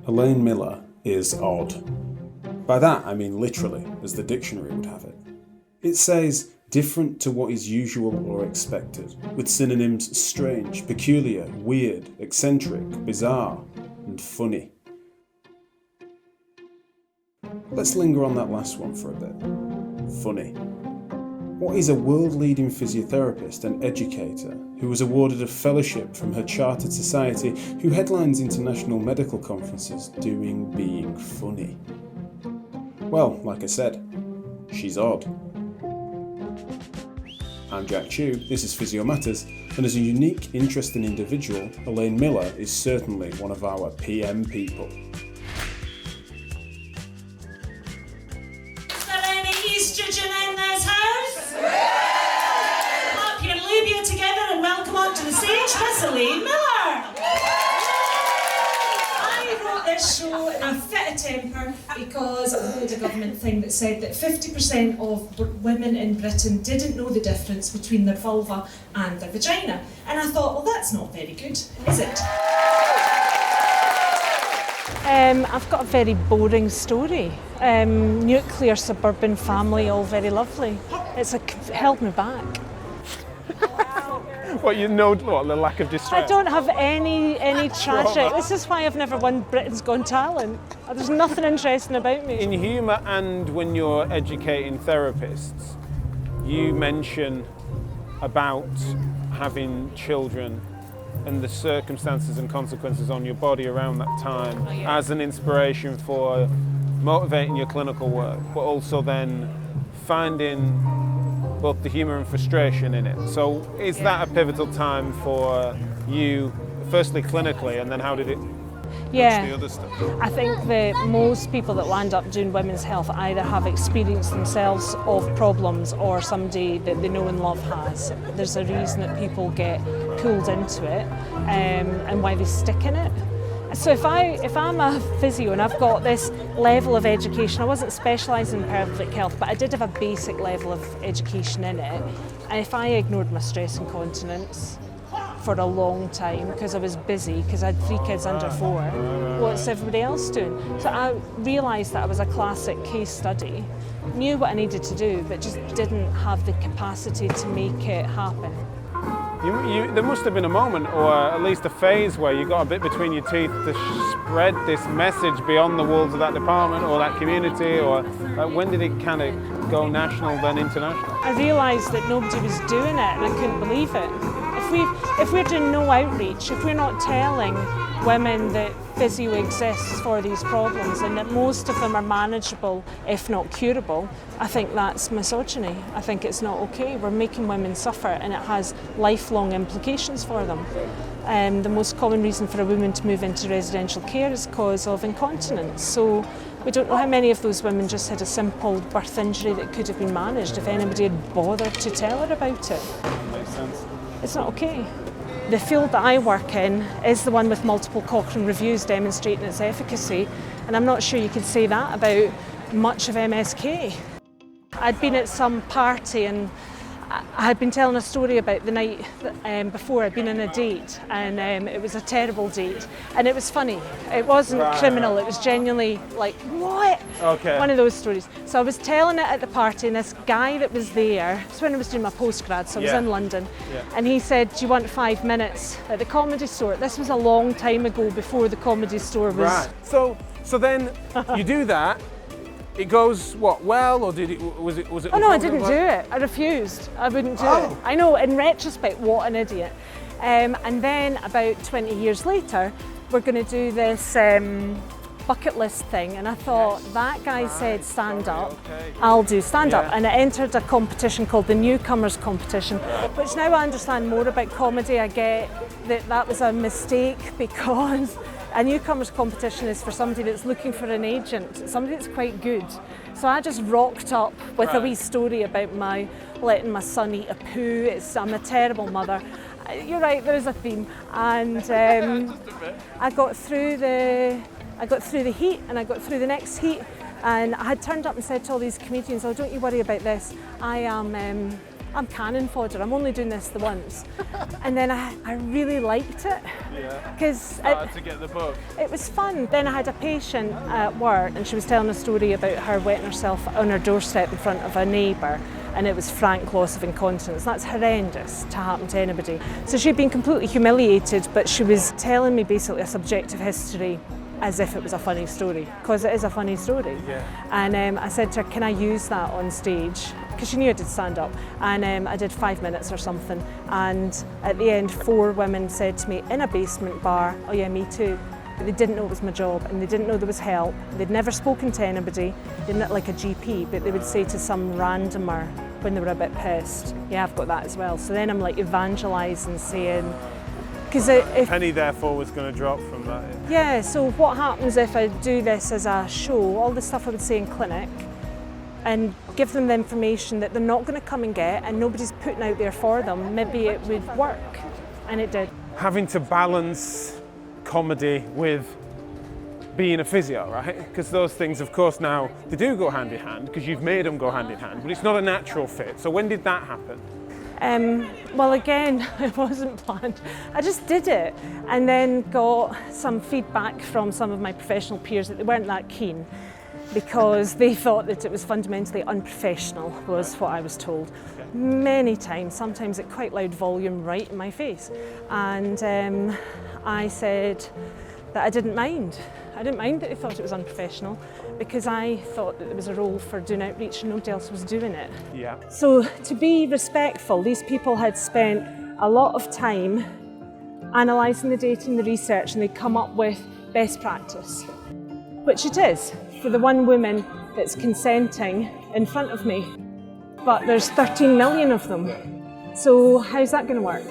Elaine Miller is odd. By that I mean literally, as the dictionary would have it. It says different to what is usual or expected, with synonyms strange, peculiar, weird, eccentric, bizarre, and funny. Let's linger on that last one for a bit. Funny. What is a world-leading physiotherapist and educator who was awarded a fellowship from her chartered society, who headlines international medical conferences doing being funny? Well, like I said, she's odd. I'm Jack Chew, this is Physio Matters, and as a unique, interesting individual, Elaine Miller is certainly one of our PM people. To the stage, Miss Elaine Miller. I wrote this show in a fit of temper because I heard a government thing that said that 50% of women in Britain didn't know the difference between their vulva and their vagina. And I thought, well, that's not very good, is it? I've got a very boring story. Nuclear suburban family, all very lovely. It's held me back. What, you know, what, the lack of distress? I don't have any tragic. This is why I've never won Britain's Got Talent. There's nothing interesting about me. In humour and when you're educating therapists, you mention about having children and the circumstances and consequences on your body around that time as an inspiration for motivating your clinical work, but also then finding both the humour and frustration in it. So is that a pivotal time for you, firstly clinically, and then how did it reach the other stuff? I think that most people that land up doing women's health either have experienced themselves of problems or somebody that they know and love has. There's a reason that people get pulled into it and why they stick in it. So if I'm a physio and I've got this level of education, I wasn't specialising in pelvic health, but I did have a basic level of education in it. And if I ignored my stress incontinence for a long time because I was busy, because I had 3 kids under 4, what's everybody else doing? So I realised that I was a classic case study, knew what I needed to do, but just didn't have the capacity to make it happen. There must have been a moment, or at least a phase, where you got a bit between your teeth to spread this message beyond the walls of that department or that community, or when did it kind of go national, then international? I realised that nobody was doing it and I couldn't believe it. If we're doing no outreach, if we're not telling women that physio exists for these problems and that most of them are manageable, if not curable, I think that's misogyny. I think it's not okay. We're making women suffer and it has lifelong implications for them. The most common reason for a woman to move into residential care is because of incontinence. So we don't know how many of those women just had a simple birth injury that could have been managed if anybody had bothered to tell her about it. Makes sense. It's not okay. The field that I work in is the one with multiple Cochrane reviews demonstrating its efficacy, and I'm not sure you could say that about much of MSK. I'd been at some party and I had been telling a story about the night before. I'd been on a date and it was a terrible date and it was funny. It wasn't criminal, it was genuinely like, what? Okay. One of those stories. So I was telling it at the party and this guy that was there, it's when I was doing my postgrad, so I was in London, and he said, do you want 5 minutes at the Comedy Store? This was a long time ago before the Comedy Store was... Right. So then you do that. It goes, what, well, or did it, was it Oh no, I didn't do it. I refused. I wouldn't do it. I know, in retrospect, what an idiot. And then about 20 years later, we're going to do this bucket list thing, and I thought, that guy said stand up, I'll do stand up. And I entered a competition called the Newcomers Competition, which now I understand more about comedy. I get that that was a mistake because a newcomers competition is for somebody that's looking for an agent, somebody that's quite good. So I just rocked up with a wee story about my letting my son eat a poo. I'm a terrible mother. You're right, there is a theme. And I got through the heat and I got through the next heat, and I had turned up and said to all these comedians, oh, don't you worry about this. I am I'm cannon fodder, I'm only doing this the once. And then I really liked it. Yeah. Because To get the book. it was fun. Then I had a patient at work and she was telling a story about her wetting herself on her doorstep in front of a neighbour, and it was frank loss of incontinence. That's horrendous to happen to anybody. So she'd been completely humiliated, but she was telling me basically a subjective history as if it was a funny story, because it is a funny story. Yeah. And I said to her, can I use that on stage? Because she knew I did stand up. And I did 5 minutes or something. And at the end, 4 women said to me in a basement bar, oh yeah, me too. But they didn't know it was my job, and they didn't know there was help. They'd never spoken to anybody, they didn't like a GP, but they would say to some randomer when they were a bit pissed, yeah, I've got that as well. So then I'm like evangelising, saying, because if Penny therefore was going to drop from that. yeah, so what happens if I do this as a show, all the stuff I would say in clinic, and give them the information that they're not going to come and get and nobody's putting out there for them, maybe it would work. And it did. Having to balance comedy with being a physio, right? Because those things, of course, now, they do go hand in hand because you've made them go hand in hand, but it's not a natural fit. So when did that happen? Well, again, it wasn't planned. I just did it and then got some feedback from some of my professional peers that they weren't that keen because they thought that it was fundamentally unprofessional, was what I was told. Many times, sometimes at quite loud volume right in my face. And I said that I didn't mind. I didn't mind that they thought it was unprofessional because I thought that there was a role for doing outreach and nobody else was doing it. Yeah. So to be respectful, these people had spent a lot of time analysing the data and the research, and they'd come up with best practice, which it is for the one woman that's consenting in front of me. But there's 13 million of them. So how's that going to work?